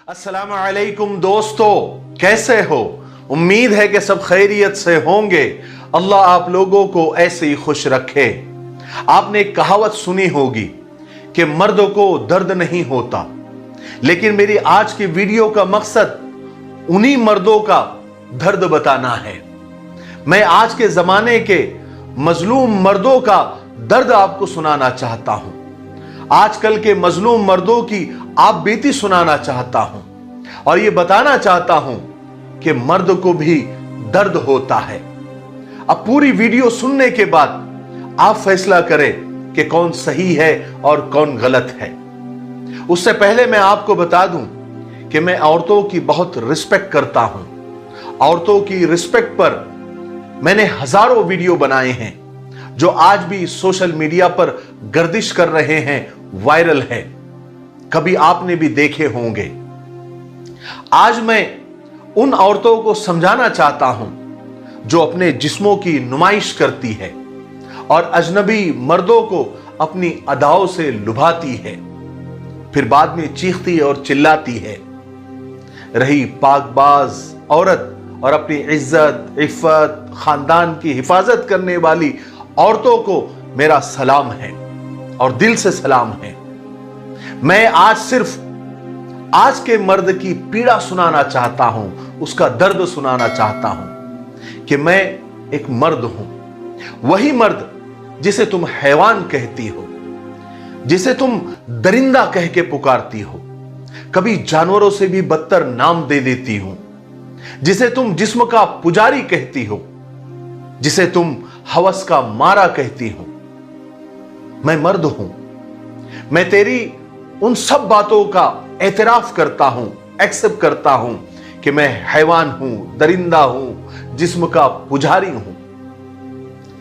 अस्सलाम वालेकुम दोस्तों, कैसे हो? उम्मीद है कि सब खैरियत से होंगे। अल्लाह आप लोगों को ऐसे ही खुश रखे। आपने एक कहावत सुनी होगी कि मर्दों को दर्द नहीं होता, लेकिन मेरी आज की वीडियो का मकसद उन्हीं मर्दों का दर्द बताना है। मैं आज के जमाने के मजलूम मर्दों का दर्द आपको सुनाना चाहता हूं। आजकल के मजलूम मर्दों की आप बीती सुनाना चाहता हूं और यह बताना चाहता हूं कि मर्द को भी दर्द होता है। अब पूरी वीडियो सुनने के बाद आप फैसला करें कि कौन सही है और कौन गलत है। उससे पहले मैं आपको बता दूं कि मैं औरतों की बहुत रिस्पेक्ट करता हूं। औरतों की रिस्पेक्ट पर मैंने हजारों वीडियो बनाए हैं जो आज भी सोशल मीडिया पर गर्दिश कर रहे हैं, वायरल है, कभी आपने भी देखे होंगे। आज मैं उन औरतों को समझाना चाहता हूं जो अपने जिस्मों की नुमाइश करती है और अजनबी मर्दों को अपनी अदाओं से लुभाती है, फिर बाद में चीखती और चिल्लाती है। रही पाकबाज औरत और अपनी इज्जत, इफ्फत, खानदान की हिफाजत करने वाली औरतों को मेरा सलाम है और दिल से सलाम है। मैं आज सिर्फ आज के मर्द की पीड़ा सुनाना चाहता हूं, उसका दर्द सुनाना चाहता हूं कि मैं एक मर्द हूं। वही मर्द जिसे तुम हैवान कहती हो, जिसे तुम दरिंदा कह के पुकारती हो, कभी जानवरों से भी बदतर नाम दे देती हूं, जिसे तुम जिस्म का पुजारी कहती हो, जिसे तुम हवस का मारा कहती हो। मैं मर्द हूं। मैं तेरी उन सब बातों का एतराफ करता हूं, एक्सेप्ट करता हूं कि मैं हैवान हूं, दरिंदा हूं, जिस्म का पुजारी हूं।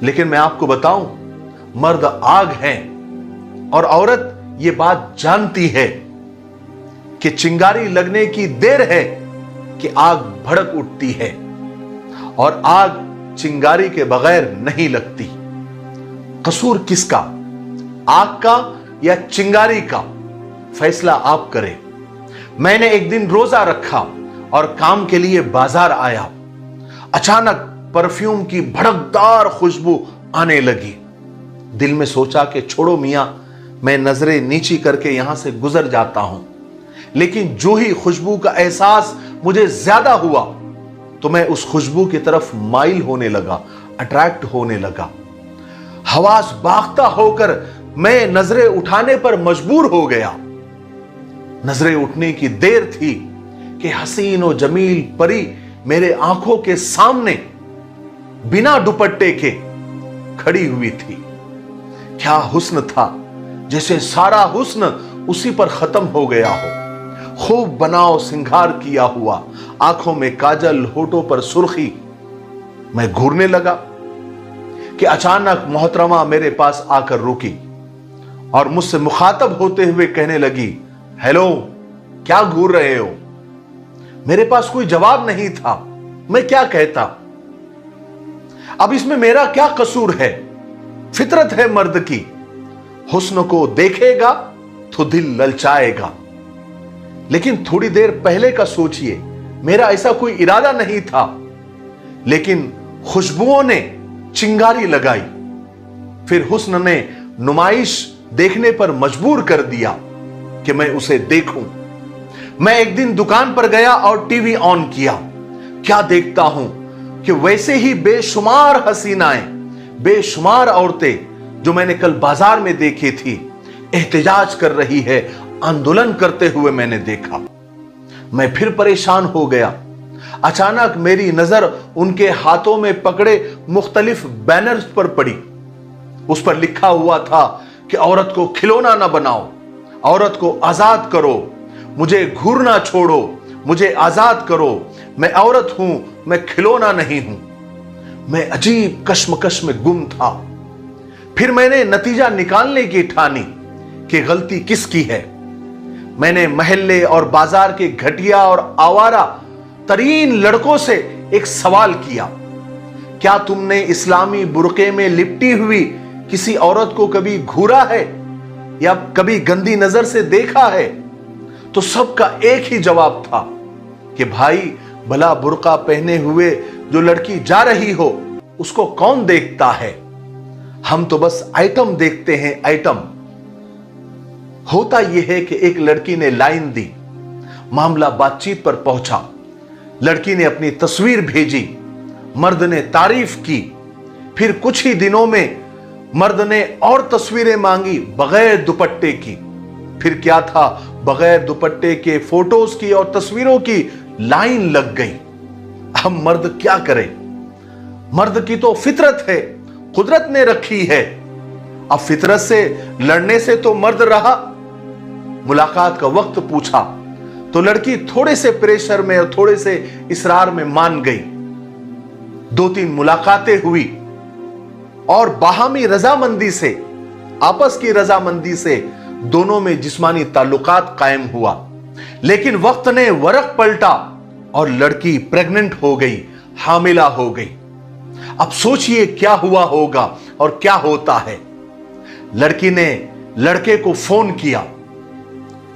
लेकिन मैं आपको बताऊं, मर्द आग है और औरत यह बात जानती है कि चिंगारी लगने की देर है कि आग भड़क उठती है और आग चिंगारी के बगैर नहीं लगती। कसूर किसका, आग का या चिंगारी का? फैसला आप करें। मैंने एक दिन रोजा रखा और काम के लिए बाजार आया। अचानक परफ्यूम की भड़कदार खुशबू आने लगी। दिल में सोचा कि छोड़ो मियां, मैं नजरें नीची करके यहां से गुजर जाता हूं। लेकिन जो ही खुशबू का एहसास मुझे ज्यादा हुआ तो मैं उस खुशबू की तरफ माइल होने लगा, अट्रैक्ट होने लगा। हवास बाख्ता होकर मैं नजरें उठाने पर मजबूर हो गया। नजरें उठने की देर थी कि हसीन और जमील परी मेरे आंखों के सामने बिना दुपट्टे के खड़ी हुई थी। क्या हुस्न था, जैसे सारा हुस्न उसी पर खत्म हो गया हो। खूब बनाव सिंगार किया हुआ, आंखों में काजल, होठों पर सुर्खी। मैं घूरने लगा कि अचानक मोहतरमा मेरे पास आकर रुकी और मुझसे मुखातब होते हुए कहने लगी, हेलो, क्या घूर रहे हो? मेरे पास कोई जवाब नहीं था। मैं क्या कहता? अब इसमें मेरा क्या कसूर है? फितरत है मर्द की, हुस्न को देखेगा तो दिल ललचाएगा। लेकिन थोड़ी देर पहले का सोचिए, मेरा ऐसा कोई इरादा नहीं था, लेकिन खुशबुओं ने चिंगारी लगाई। फिर हुस्न ने नुमाइश देखने पर मजबूर कर दिया कि मैं उसे देखूं। मैं एक दिन दुकान पर गया और टीवी ऑन किया। क्या देखता हूं कि वैसे ही बेशुमार हसीनाएं, बेशुमार औरतें जो मैंने कल बाजार में देखी थी, एहतजाज कर रही है, आंदोलन करते हुए मैंने देखा। मैं फिर परेशान हो गया। अचानक मेरी नजर उनके हाथों में पकड़े मुख्तलिफ बैनर्स पर पड़ी। उस पर लिखा हुआ था कि औरत को खिलौना ना बनाओ, औरत को आजाद करो, मुझे घूरना छोड़ो, मुझे आजाद करो, मैं औरत हूं, मैं खिलौना नहीं हूं। मैं अजीब कश्मकश में गुम था। फिर मैंने नतीजा निकालने की ठानी कि गलती किसकी है। मैंने महल्ले और बाजार के घटिया और आवारा तरीन लड़कों से एक सवाल किया, क्या तुमने इस्लामी बुर्के में लिपटी हुई किसी औरत को कभी घूरा है या कभी गंदी नजर से देखा है? तो सबका एक ही जवाब था कि भाई भला बुर्का पहने हुए जो लड़की जा रही हो उसको कौन देखता है, हम तो बस आइटम देखते हैं, आइटम। होता यह है कि एक लड़की ने लाइन दी, मामला बातचीत पर पहुंचा, लड़की ने अपनी तस्वीर भेजी, मर्द ने तारीफ की, फिर कुछ ही दिनों में मर्द ने और तस्वीरें मांगी बगैर दुपट्टे की। फिर क्या था, बगैर दुपट्टे के फोटोज की और तस्वीरों की लाइन लग गई। अब मर्द क्या करे, मर्द की तो फितरत है, कुदरत ने रखी है। अब फितरत से लड़ने से तो मर्द रहा। मुलाकात का वक्त पूछा तो लड़की थोड़े से प्रेशर में और थोड़े से इसरार में मान गई। 2-3 मुलाकातें हुई और बाहमी रजामंदी से, आपस की रजामंदी से दोनों में जिस्मानी ताल्लुकात कायम हुआ। लेकिन वक्त ने वरक पलटा और लड़की प्रेग्नेंट हो गई, हामिला हो गई। अब सोचिए क्या हुआ होगा और क्या होता है। लड़की ने लड़के को फोन किया,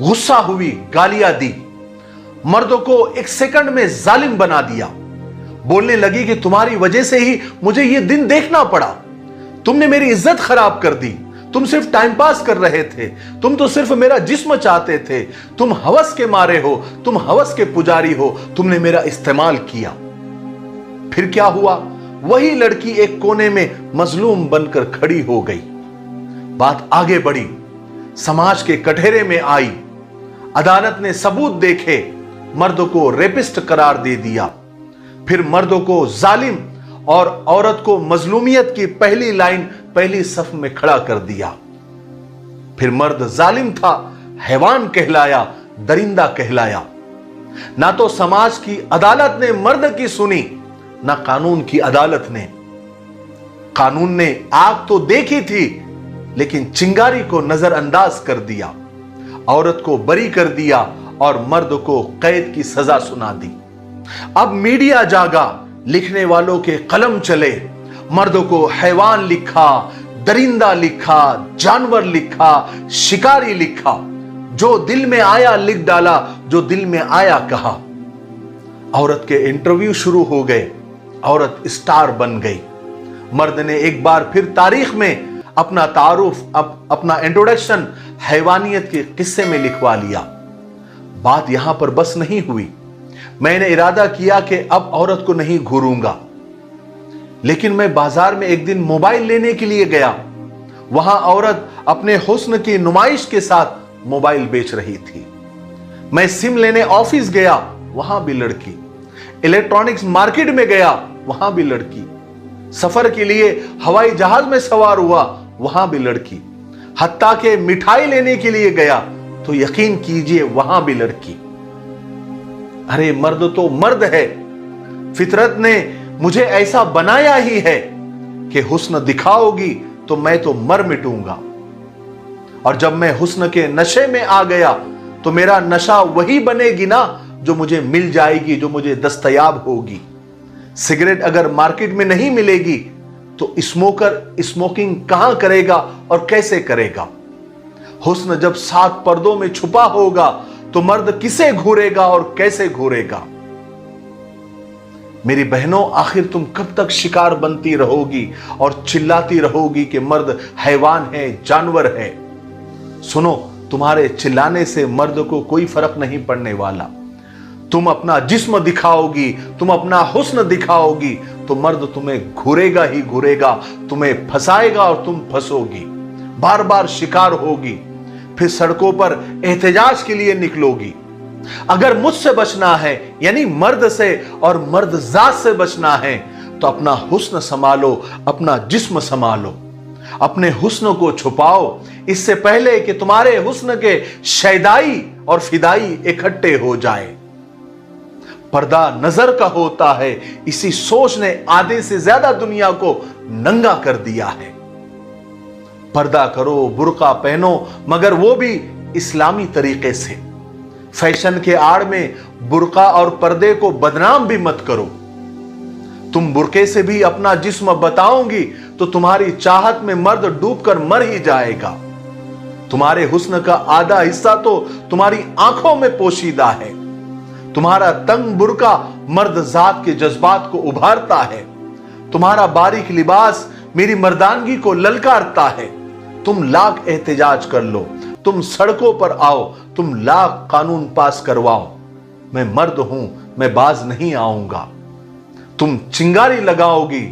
गुस्सा हुई, गालियां दी, मर्दों को 1 सेकंड में जालिम बना दिया। बोलने लगी कि तुम्हारी वजह से ही मुझे यह दिन देखना पड़ा, तुमने मेरी इज्जत खराब कर दी, तुम सिर्फ टाइम पास कर रहे थे, तुम तो सिर्फ मेरा जिस्म चाहते थे, तुम हवस के मारे हो, तुम हवस के पुजारी हो, तुमने मेरा इस्तेमाल किया। फिर क्या हुआ, वही लड़की एक कोने में मजलूम बनकर खड़ी हो गई। बात आगे बढ़ी, समाज के कटघरे में आई, अदालत ने सबूत देखे, मर्द को रेपिस्ट करार दे दिया। फिर मर्दों को जालिम और औरत को मजलूमियत की पहली लाइन, पहली सफ में खड़ा कर दिया। फिर मर्द जालिम था, हैवान कहलाया, दरिंदा कहलाया। ना तो समाज की अदालत ने मर्द की सुनी, ना कानून की अदालत ने। कानून ने आग तो देखी थी लेकिन चिंगारी को नजरअंदाज कर दिया, औरत को बरी कर दिया और मर्द को कैद की सजा सुना दी। अब मीडिया जागा, लिखने वालों के कलम चले, मर्दों को हैवान लिखा, दरिंदा लिखा, जानवर लिखा, शिकारी लिखा, जो दिल में आया लिख डाला, जो दिल में आया कहा। औरत के इंटरव्यू शुरू हो गए, औरत स्टार बन गई। मर्द ने एक बार फिर तारीख में अपना तारुफ, अपना इंट्रोडक्शन हैवानियत के किस्से में लिखवा लिया। बात यहां पर बस नहीं हुई, मैंने इरादा किया कि अब औरत को नहीं घूरूंगा। लेकिन मैं बाजार में एक दिन मोबाइल लेने के लिए गया, वहां औरत अपने हुस्न की नुमाइश के साथ मोबाइल बेच रही थी। मैं सिम लेने ऑफिस गया, वहां भी लड़की। इलेक्ट्रॉनिक्स मार्केट में गया, वहां भी लड़की। सफर के लिए हवाई जहाज में सवार हुआ, वहां भी लड़की। हत्ता के मिठाई लेने के लिए गया तो यकीन कीजिए वहां भी लड़की। अरे मर्द तो मर्द है, फितरत ने मुझे ऐसा बनाया ही है कि हुस्न दिखाओगी तो मैं तो मर मिटूंगा। और जब मैं हुस्न के नशे में आ गया तो मेरा नशा वही बनेगी ना जो मुझे मिल जाएगी, जो मुझे दस्तयाब होगी। सिगरेट अगर मार्केट में नहीं मिलेगी तो स्मोकर स्मोकिंग कहां करेगा और कैसे करेगा। हुस्न जब 7 पर्दों में छुपा होगा तो मर्द किसे घूरेगा और कैसे घूरेगा। मेरी बहनों, आखिर तुम कब तक शिकार बनती रहोगी और चिल्लाती रहोगी कि मर्द हैवान है, जानवर है। सुनो, तुम्हारे चिल्लाने से मर्द को कोई फर्क नहीं पड़ने वाला। तुम अपना जिस्म दिखाओगी, तुम अपना हुस्न दिखाओगी तो मर्द तुम्हें घूरेगा ही घूरेगा, तुम्हें फंसाएगा और तुम फंसोगी, बार बार शिकार होगी, फिर सड़कों पर एहतजाज के लिए निकलोगी। अगर मुझसे बचना है, यानी मर्द से और मर्द जात से बचना है, तो अपना हुस्न संभालो, अपना जिस्म संभालो, अपने हुस्न को छुपाओ इससे पहले कि तुम्हारे हुस्न के शैदाई और फिदाई इकट्ठे हो जाए। पर्दा नजर का होता है, इसी सोच ने आधे से ज्यादा दुनिया को नंगा कर दिया है। पर्दा करो, बुर्का पहनो, मगर वो भी इस्लामी तरीके से। फैशन के आड़ में बुर्का और पर्दे को बदनाम भी मत करो। तुम बुर्के से भी अपना जिस्म बताओगी तो तुम्हारी चाहत में मर्द डूबकर मर ही जाएगा। तुम्हारे हुस्न का आधा हिस्सा तो तुम्हारी आंखों में पोशीदा है। तुम्हारा तंग बुर्का मर्द जात के जज्बात को उभारता है। तुम्हारा बारीक लिबास मेरी मर्दानगी को ललकारता है। तुम लाख एहतजाज कर लो, तुम सड़कों पर आओ, तुम लाख कानून पास करवाओ, मैं मर्द हूं, मैं बाज नहीं आऊंगा। तुम चिंगारी लगाओगी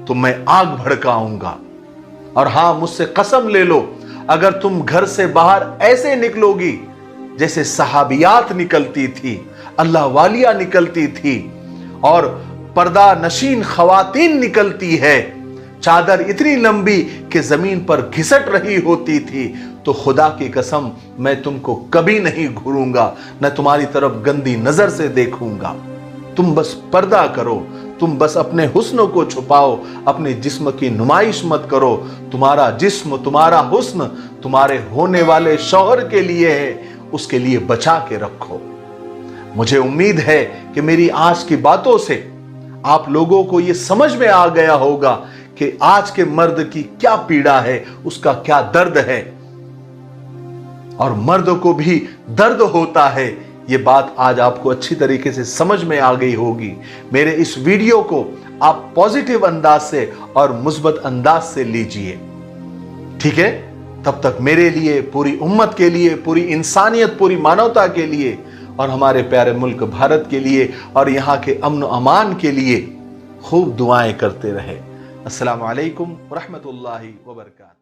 तो मैं आग भड़काऊंगा। और हां, मुझसे कसम ले लो, अगर तुम घर से बाहर ऐसे निकलोगी जैसे सहाबियात निकलती थी, अल्लाह वालिया निकलती थी और पर्दा नशीन खवातीन निकलती है, चादर इतनी लंबी कि जमीन पर घिसट रही होती थी, तो खुदा की कसम मैं तुमको कभी नहीं घूरूंगा, न तुम्हारी तरफ गंदी नजर से देखूंगा। तुम बस पर्दा करो, तुम बस अपने हुस्न को छुपाओ, अपने जिस्म की नुमाइश मत करो। तुम्हारा जिस्म, तुम्हारा हुस्न तुम्हारे होने वाले शौहर के लिए है, उसके लिए बचा के रखो। मुझे उम्मीद है कि मेरी आज की बातों से आप लोगों को यह समझ में आ गया होगा कि आज के मर्द की क्या पीड़ा है, उसका क्या दर्द है, और मर्द को भी दर्द होता है। ये बात आज आपको अच्छी तरीके से समझ में आ गई होगी। मेरे इस वीडियो को आप पॉजिटिव अंदाज से और मुस्बत अंदाज से लीजिए, ठीक है? तब तक मेरे लिए, पूरी उम्मत के लिए, पूरी इंसानियत, पूरी मानवता के लिए और हमारे प्यारे मुल्क भारत के लिए और यहाँ के अमन अमान के लिए खूब दुआएं करते रहे। अस्सलामु अलैकुम व रहमतुल्लाहि व बरकातहू।